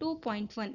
2.1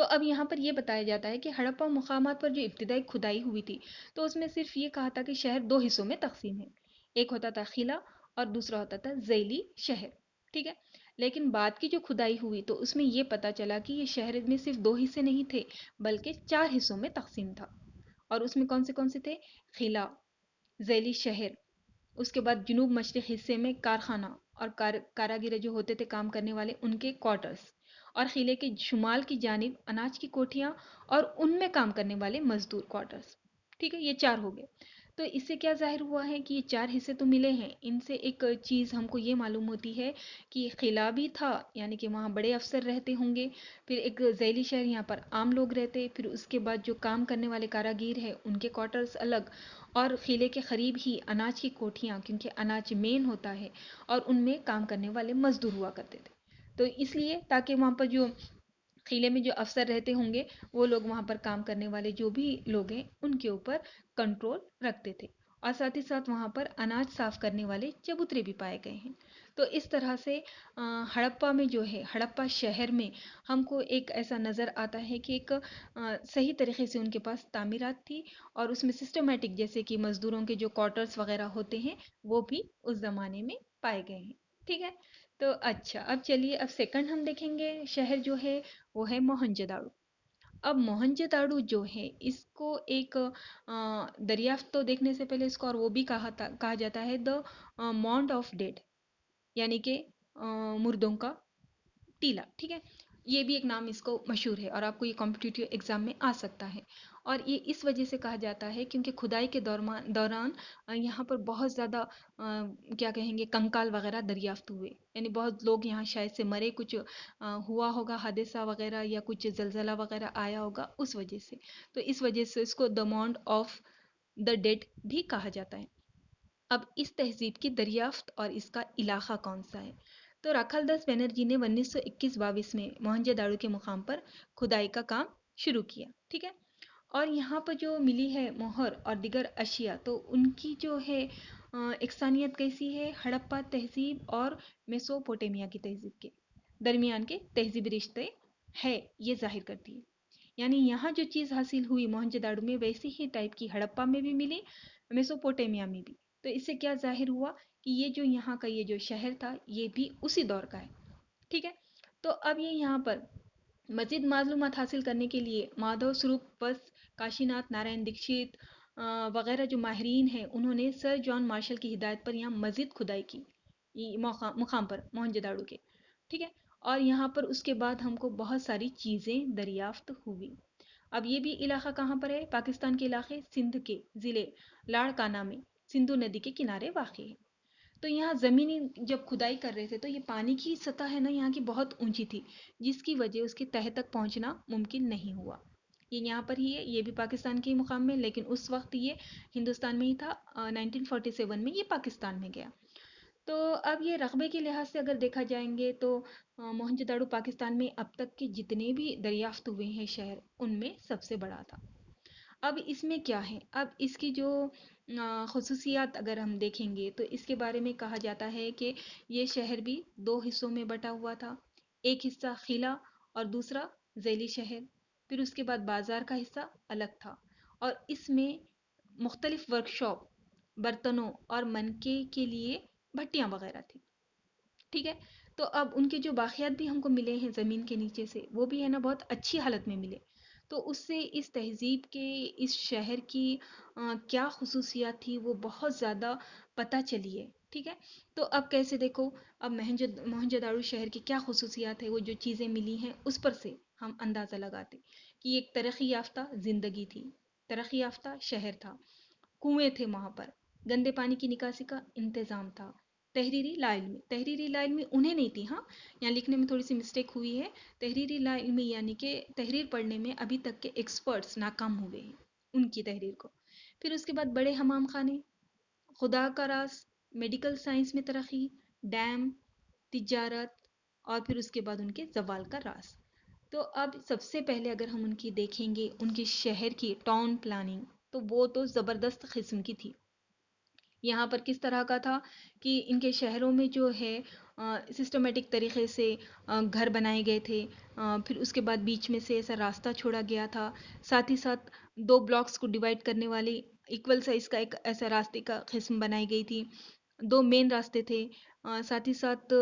تو اب یہاں پر یہ بتایا جاتا ہے کہ ہڑپا مقامات پر جو ابتدائی کھدائی ہوئی تھی تو اس میں صرف یہ کہا تھا کہ شہر دو حصوں میں تقسیم ہے، ایک ہوتا تھا قلعہ اور دوسرا ہوتا تھا ذیلی شہر، ٹھیک ہے۔ لیکن بعد کی جو کھدائی ہوئی تو اس میں یہ پتا چلا کہ یہ شہر میں صرف دو حصے نہیں تھے بلکہ چار حصوں میں تقسیم تھا، اور اس میں کون سے تھے؟ قلعہ، ذیلی شہر، اس کے بعد جنوب مشرق حصے میں کارخانہ اور کاراگر جو ہوتے تھے کام کرنے والے ان کے کوارٹرز، اور قلعے کے شمال کی جانب اناج کی کوٹھیاں اور ان میں کام کرنے والے مزدور کوارٹرز، ٹھیک ہے۔ یہ چار ہو گئے۔ تو اس سے کیا ظاہر ہوا ہے کہ یہ چار حصے تو ملے ہیں، ان سے ایک چیز ہم کو یہ معلوم ہوتی ہے کہ قلعہ بھی تھا، یعنی کہ وہاں بڑے افسر رہتے ہوں گے، پھر ایک ذیلی شہر یہاں پر عام لوگ رہتے، پھر اس کے بعد جو کام کرنے والے کاراگر ہیں ان کے کوارٹرز الگ، اور قلعے کے قریب ہی اناج کی کوٹھیاں، کیونکہ اناج مین ہوتا ہے اور ان میں کام کرنے والے مزدور ہوا کرتے تھے۔ تو اس لیے تاکہ وہاں پر جو قلعے میں جو افسر رہتے ہوں گے وہ لوگ وہاں پر کام کرنے والے جو بھی لوگ ہیں ان کے اوپر کنٹرول رکھتے تھے، اور ساتھ ہی ساتھ وہاں پر اناج صاف کرنے والے چبوترے بھی پائے گئے ہیں۔ تو اس طرح سے ہڑپا میں جو ہے، ہڑپا شہر میں ہم کو ایک ایسا نظر آتا ہے کہ ایک صحیح طریقے سے ان کے پاس تعمیرات تھی، اور اس میں سسٹمیٹک جیسے کہ مزدوروں کے جو کوارٹرز وغیرہ ہوتے ہیں وہ بھی اس زمانے میں پائے گئے ہیں، ٹھیک ہے۔ تو اچھا، اب چلیے اب سیکنڈ ہم دیکھیں گے شہر جو ہے وہ ہے موہنجو داڑو۔ اب موہنجو داڑو جو ہے اس کو ایک دریافت تو دیکھنے سے پہلے اس کو اور وہ بھی کہا جاتا ہے دا مونڈ آف ڈیڈ، یعنی کہ مردوں کا ٹیلا، ٹھیک ہے۔ یہ بھی ایک نام اس کو مشہور ہے اور آپ کو یہ کمپٹیٹیو ایگزام میں آ سکتا ہے، اور یہ اس وجہ سے کہا جاتا ہے کیونکہ کھدائی کے دوران یہاں پر بہت زیادہ کیا کہیں گے کنکال وغیرہ دریافت ہوئے، یعنی بہت لوگ یہاں شاید سے مرے، کچھ ہوا ہوگا حادثہ وغیرہ یا کچھ زلزلہ وغیرہ آیا ہوگا اس وجہ سے، تو اس وجہ سے اس کو دا مونڈ آف دا ڈیڈ بھی کہا جاتا ہے۔ اب اس تہذیب کی دریافت اور اس کا علاقہ کون سا ہے؟ تو راکھل داس بنرجی نے 1921-22 میں موہنجو داڑو کے مقام پر کھدائی کا کام شروع کیا، ٹھیک ہے۔ اور یہاں پر جو ملی ہے مہر اور دیگر اشیاء تو ان کی جو ہے یکسانیت کیسی ہے؟ ہڑپا تہذیب اور میسوپوٹیمیا کی تہذیب کے درمیان کے تہذیبی رشتے ہے، یہ ظاہر کرتی ہے۔ یعنی یہاں جو چیز حاصل ہوئی موہنجو داڑو میں ویسی ہی ٹائپ کی ہڑپا میں بھی ملی، میسوپوٹیمیا میں بھی۔ تو اس سے کیا ظاہر ہوا کہ یہ جو یہاں کا یہ جو شہر تھا یہ بھی اسی دور کا ہے، ٹھیک ہے۔ تو اب یہ یہاں پر مزید معلومات حاصل کرنے کے لیے مادھو سروپ وس، کاشی ناتھ نارائن دیکشت وغیرہ جو ماہرین ہیں انہوں نے سر جان مارشل کی ہدایت پر یہاں مزید کھدائی کی مقام پر موہنجو داڑو کے، ٹھیک ہے۔ اور یہاں پر اس کے بعد ہم کو بہت ساری چیزیں دریافت ہوئی۔ اب یہ بھی علاقہ کہاں پر ہے؟ پاکستان کے علاقے سندھ کے ضلع لاڑکانہ میں سندھو ندی کے کنارے واقع ہے۔ تو یہاں زمینی جب کھدائی کر رہے تھے تو یہ پانی کی سطح ہے نا یہاں کی بہت اونچی تھی، جس کی وجہ اس کے تہ تک پہنچنا ممکن نہیں ہوا۔ یہ یہاں پر ہی ہے، یہ بھی پاکستان کے مقام میں، لیکن اس وقت یہ ہندوستان میں ہی تھا، 1947 میں یہ پاکستان میں گیا۔ تو اب یہ رقبے کے لحاظ سے اگر دیکھا جائیں گے تو موہنجو داڑو پاکستان میں اب تک کے جتنے بھی دریافت ہوئے ہیں شہر ان میں سب سے بڑا تھا۔ اب اس میں کیا ہے؟ اب اس کی جو خصوصیات اگر ہم دیکھیں گے تو اس کے بارے میں کہا جاتا ہے کہ یہ شہر بھی دو حصوں میں بٹا ہوا تھا، ایک حصہ قلعہ اور دوسرا ذیلی شہر، پھر اس کے بعد بازار کا حصہ الگ تھا، اور اس میں مختلف ورکشاپ، برتنوں اور منکے کے لیے بھٹیاں وغیرہ تھی، ٹھیک ہے۔ تو اب ان کے جو باقیات بھی ہم کو ملے ہیں زمین کے نیچے سے وہ بھی ہے نا بہت اچھی حالت میں ملے، تو اس سے اس تہذیب کے اس شہر کی کیا خصوصیات تھی وہ بہت زیادہ پتہ چلی ہے، ٹھیک ہے۔ تو اب کیسے دیکھو، اب موہنجو داڑو شہر کی کیا خصوصیات ہے، وہ جو چیزیں ملی ہیں اس پر سے ہم اندازہ لگاتے کہ یہ ایک ترقی یافتہ زندگی تھی، ترقی یافتہ شہر تھا، کنویں تھے وہاں پر، گندے پانی کی نکاسی کا انتظام تھا، تحریری لا علمی انہیں نہیں تھی، ہاں یہاں لکھنے میں تھوڑی سی مسٹیک ہوئی ہے، تحریری لا علمی یعنی کہ تحریر پڑھنے میں ابھی تک کے ایکسپرٹس ناکام ہوئے ہیں ان کی تحریر کو۔ پھر اس کے بعد بڑے حمام خانے، خدا کا راز، میڈیکل سائنس میں ترقی، ڈیم، تجارت، اور پھر اس کے بعد ان کے زوال کا راز۔ تو اب سب سے پہلے اگر ہم ان کی دیکھیں گے ان کے شہر کی ٹاؤن پلاننگ تو وہ تو زبردست قسم کی تھی۔ یہاں پر کس طرح کا تھا کہ ان کے شہروں میں جو ہے سسٹمیٹک طریقے سے گھر بنائے گئے تھے. پھر اس کے بعد بیچ میں سے ایسا راستہ چھوڑا گیا تھا. ساتھ ہی ساتھ دو بلاکس کو ڈیوائڈ کرنے والی ایکول سائز کا ایک ایسا راستے کا قسم بنائی گئی تھی. دو مین راستے تھے. ساتھ ہی ساتھ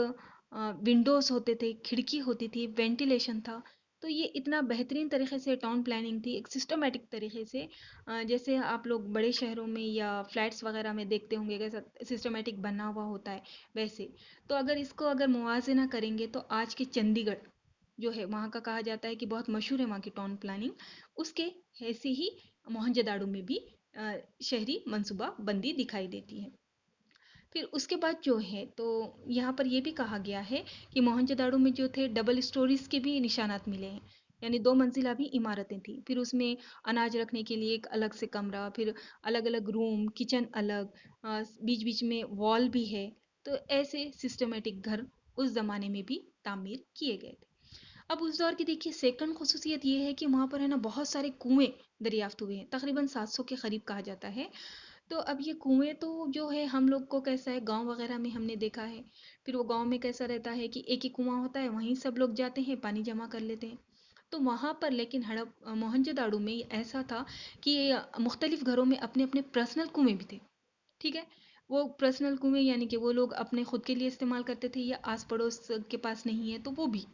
ونڈوز ہوتے تھے, کھڑکی ہوتی تھی, وینٹیلیشن تھا. تو یہ اتنا بہترین طریقے سے ٹاؤن پلاننگ تھی, ایک سسٹمیٹک طریقے سے, جیسے آپ لوگ بڑے شہروں میں یا فلیٹس وغیرہ میں دیکھتے ہوں گے کیسا سسٹمیٹک بنا ہوا ہوتا ہے ویسے. تو اگر اس کو اگر موازنہ کریں گے تو آج کے چندی گڑھ جو ہے وہاں کا کہا جاتا ہے کہ بہت مشہور ہے وہاں کی ٹاؤن پلاننگ, اس کے ایسے ہی موہنجو داڑو میں بھی شہری منصوبہ بندی دکھائی دیتی ہے. پھر اس کے بعد جو ہے تو یہاں پر یہ بھی کہا گیا ہے کہ موہنجو داڑو میں جو تھے ڈبل اسٹوریز کے بھی نشانات ملے ہیں, یعنی دو منزلہ بھی عمارتیں تھیں. پھر اس میں اناج رکھنے کے لیے ایک الگ سے کمرہ, پھر الگ الگ روم, کچن الگ, بیچ بیچ میں وال بھی ہے. تو ایسے سسٹمیٹک گھر اس زمانے میں بھی تعمیر کیے گئے تھے. اب اس دور کی دیکھیے سیکنڈ خصوصیت یہ ہے کہ وہاں پر ہے نا بہت سارے کنویں دریافت ہوئے ہیں, تقریباً 700 کے قریب کہا جاتا ہے. تو اب یہ کنویں تو جو ہے ہم لوگ کو کیسا ہے گاؤں وغیرہ میں ہم نے دیکھا ہے, پھر وہ گاؤں میں کیسا رہتا ہے کہ ایک ہی کنواں ہوتا ہے, وہیں سب لوگ جاتے ہیں پانی جمع کر لیتے ہیں. تو وہاں پر لیکن ہڑپ موہنجو داڑو میں ایسا تھا کہ مختلف گھروں میں اپنے اپنے پرسنل کنویں بھی تھے. ٹھیک ہے, وہ پرسنل کنویں یعنی کہ وہ لوگ اپنے خود کے لیے استعمال کرتے تھے, یا آس پڑوس کے پاس نہیں ہے تو وہ بھی,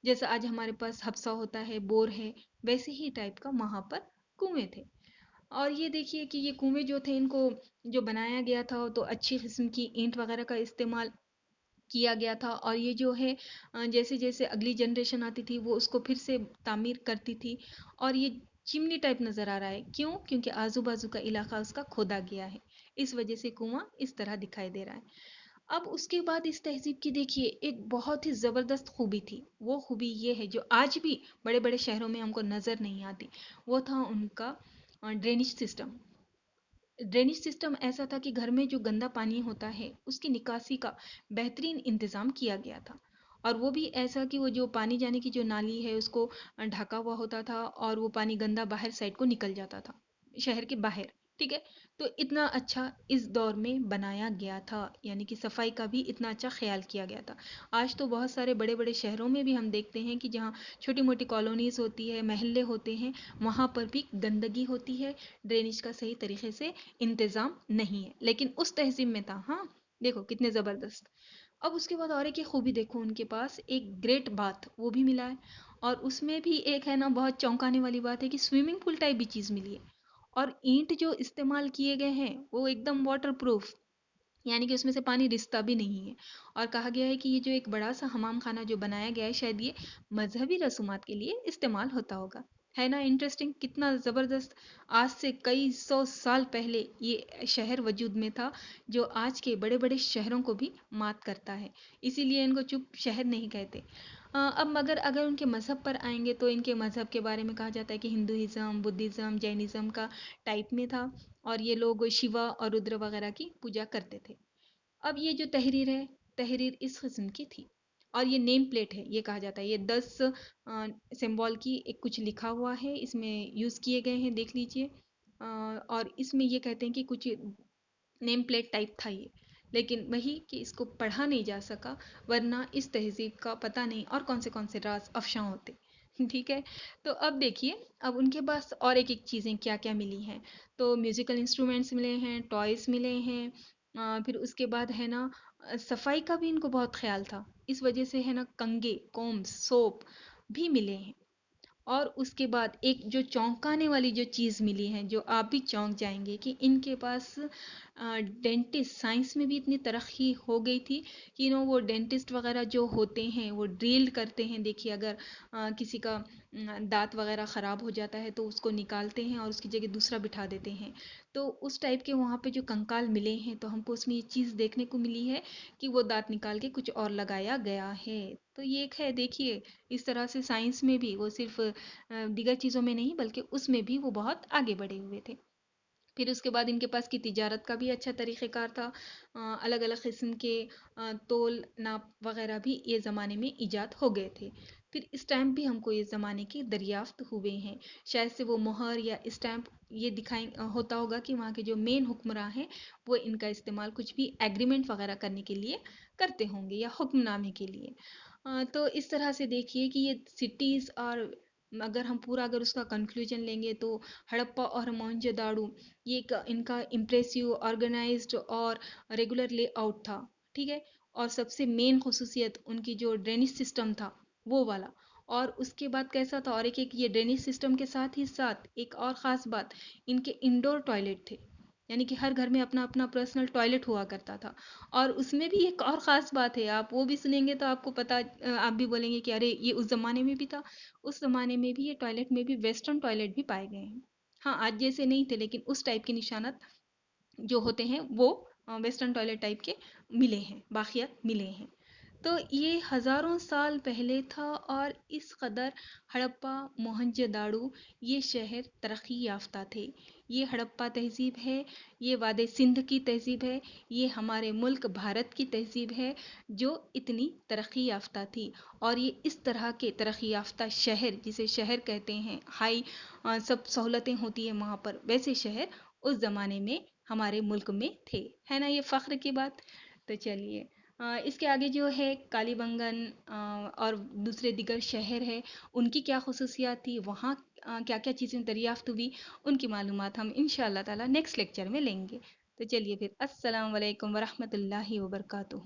جیسا آج ہمارے پاس حبسہ ہوتا ہے, بور ہے, ویسے ہی ٹائپ کا وہاں پر کنویں تھے. اور یہ دیکھیے کہ یہ کنویں جو تھے ان کو جو بنایا گیا تھا تو اچھی قسم کی اینٹ وغیرہ کا استعمال کیا گیا تھا. اور یہ جو ہے جیسے جیسے اگلی جنریشن آتی تھی وہ اس کو پھر سے تعمیر کرتی تھی. اور یہ چمنی ٹائپ نظر آ رہا ہے, کیوں؟ کیونکہ آزو بازو کا علاقہ اس کا کھودا گیا ہے, اس وجہ سے کنواں اس طرح دکھائی دے رہا ہے. اب اس کے بعد اس تہذیب کی دیکھیے ایک بہت ہی زبردست خوبی تھی. وہ خوبی یہ ہے جو آج بھی بڑے بڑے شہروں میں ہم کو نظر نہیں آتی, وہ تھا ان کا ڈرینیج سسٹم. ڈرینیج سسٹم ایسا تھا کہ گھر میں جو گندا پانی ہوتا ہے اس کی نکاسی کا بہترین انتظام کیا گیا تھا. اور وہ بھی ایسا کہ وہ جو پانی جانے کی جو نالی ہے اس کو ڈھکا ہوا ہوتا تھا, اور وہ پانی گندا باہر سائڈ کو نکل جاتا تھا شہر کے باہر. ٹھیک ہے, تو اتنا اچھا اس دور میں بنایا گیا تھا, یعنی کہ صفائی کا بھی اتنا اچھا خیال کیا گیا تھا. آج تو بہت سارے بڑے بڑے شہروں میں بھی ہم دیکھتے ہیں کہ جہاں چھوٹی موٹی کالونیز ہوتی ہے, محلے ہوتے ہیں, وہاں پر بھی گندگی ہوتی ہے, ڈرینیج کا صحیح طریقے سے انتظام نہیں ہے. لیکن اس تہذیب میں تھا. ہاں دیکھو کتنے زبردست. اب اس کے بعد اور ایک خوبی دیکھو, ان کے پاس ایک گریٹ باتھ وہ بھی ملا ہے, اور اس میں بھی ایک ہے نا بہت چونکانے والی بات ہے کہ سوئمنگ پول ٹائپ بھی چیز ملی ہے. اور اینٹ جو استعمال کیے گئے ہیں وہ ایک دم واٹر پروف, یعنی کہ اس میں سے پانی رستا بھی نہیں ہے. اور کہا گیا ہے کہ یہ جو ایک بڑا سا حمام خانہ جو بنایا گیا ہے شاید یہ مذہبی رسومات کے لیے استعمال ہوتا ہوگا. ہے نا انٹرسٹنگ, کتنا زبردست. آج سے کئی سو سال پہلے یہ شہر وجود میں تھا جو آج کے بڑے بڑے شہروں کو بھی مات کرتا ہے, اسی لیے ان کو چپ شہر نہیں کہتے. اب مگر اگر ان کے مذہب پر آئیں گے تو ان کے مذہب کے بارے میں کہا جاتا ہے کہ ہندوازم, بدھزم, جینزم کا ٹائپ میں تھا, اور یہ لوگ شیوا اور رودر وغیرہ کی پوجا کرتے تھے. اب یہ جو تحریر ہے, تحریر اس قسم کی تھی. اور یہ نیم پلیٹ ہے, یہ کہا جاتا ہے یہ 10 سمبول کی ایک کچھ لکھا ہوا ہے, اس میں یوز کیے گئے ہیں, دیکھ لیجئے. اور اس میں یہ کہتے ہیں کہ کچھ نیم پلیٹ ٹائپ تھا یہ, لیکن وہی کہ اس کو پڑھا نہیں جا سکا, ورنہ اس تہذیب کا پتہ نہیں اور کون سے راز افشاں ہوتے. ٹھیک ہے, تو اب دیکھیے اب ان کے پاس اور ایک ایک چیزیں کیا کیا ملی ہیں. تو میوزیکل انسٹرومنٹس ملے ہیں, ٹوائز ملے ہیں, پھر اس کے بعد ہے نا صفائی کا بھی ان کو بہت خیال تھا, اس وجہ سے ہے نا کنگے, کومز, سوپ بھی ملے ہیں. اور اس کے بعد ایک جو چونکانے والی جو چیز ملی ہے, جو آپ بھی چونک جائیں گے, کہ ان کے پاس ڈینٹسٹ سائنس میں بھی اتنی ترقی ہو گئی تھی کہ وہ ڈینٹسٹ وغیرہ جو ہوتے ہیں وہ ڈرل کرتے ہیں. دیکھیے اگر کسی کا دانت وغیرہ خراب ہو جاتا ہے تو اس کو نکالتے ہیں اور اس کی جگہ دوسرا بٹھا دیتے ہیں. تو اس ٹائپ کے وہاں پہ جو کنکال ملے ہیں تو ہم کو اس میں یہ چیز دیکھنے کو ملی ہے کہ وہ دانت نکال کے کچھ اور لگایا گیا ہے. تو یہ ایک ہے, دیکھیے اس طرح سے سائنس میں بھی وہ صرف دیگر چیزوں میں نہیں بلکہ اس میں بھی وہ بہت آگے بڑھے ہوئے تھے. پھر اس کے بعد ان کے پاس کی تجارت کا بھی اچھا طریقہ کار تھا. الگ الگ قسم کے تول ناپ وغیرہ بھی یہ زمانے میں ایجاد ہو گئے تھے. پھر اسٹیمپ بھی ہم کو اس زمانے کے دریافت ہوئے ہیں, شاید سے وہ مہر یا اسٹیمپ یہ دکھائیں ہوتا ہوگا کہ وہاں کے جو مین حکمراں ہیں وہ ان کا استعمال کچھ بھی ایگریمنٹ وغیرہ کرنے کے لیے کرتے ہوں گے یا حکم نامے کے لیے. تو اس طرح سے دیکھیے کہ یہ سٹیز اور اگر اس کا کنکلوژن لیں گے تو ہڑپا اور موہنجو داڑو یہ ان کا امپریسیو آرگنائزڈ اور ریگولر لے آؤٹ تھا. ٹھیک ہے. اور سب سے مین خصوصیت ان کی جو ڈرینیج سسٹم تھا وہ والا. اور اس کے بعد کیسا تھا، اور ایک یہ ڈرینیج سسٹم کے ساتھ ہی ساتھ ایک اور خاص بات، ان کے انڈور ٹوائلٹ تھے، یعنی کہ ہر گھر میں اپنا اپنا پرسنل ٹوائلٹ ہوا کرتا تھا. اور اس میں بھی ایک اور خاص بات ہے، آپ وہ بھی سنیں گے تو آپ کو پتا، آپ بھی بولیں گے کہ ارے یہ اس زمانے میں بھی تھا. اس زمانے میں بھی یہ ٹوائلٹ میں بھی ویسٹرن ٹوائلٹ بھی پائے گئے ہیں. ہاں آج جیسے نہیں تھے لیکن اس ٹائپ کے نشانات جو ہوتے ہیں وہ ویسٹرن ٹوائلٹ ٹائپ کے ملے ہیں، باقیات ملے ہیں. تو یہ ہزاروں سال پہلے تھا، اور اس قدر ہڑپا موہنجو داڑو یہ شہر ترقی یافتہ تھے. یہ ہڑپا تہذیب ہے، یہ وادی سندھ کی تہذیب ہے، یہ ہمارے ملک بھارت کی تہذیب ہے جو اتنی ترقی یافتہ تھی. اور یہ اس طرح کے ترقی یافتہ شہر، جسے شہر کہتے ہیں، ہائی سب سہولتیں ہوتی ہیں وہاں پر، ویسے شہر اس زمانے میں ہمارے ملک میں تھے. ہے نا یہ فخر کی بات. تو چلیے اس کے آگے جو ہے کالی بنگن اور دوسرے دیگر شہر ہے، ان کی کیا خصوصیات تھی، وہاں کیا کیا چیزیں دریافت ہوئی، ان کی معلومات ہم ان شاء اللہ تعالیٰ نیکسٹ لیکچر میں لیں گے. تو چلیے پھر، السلام علیکم ورحمۃ اللہ وبرکاتہ.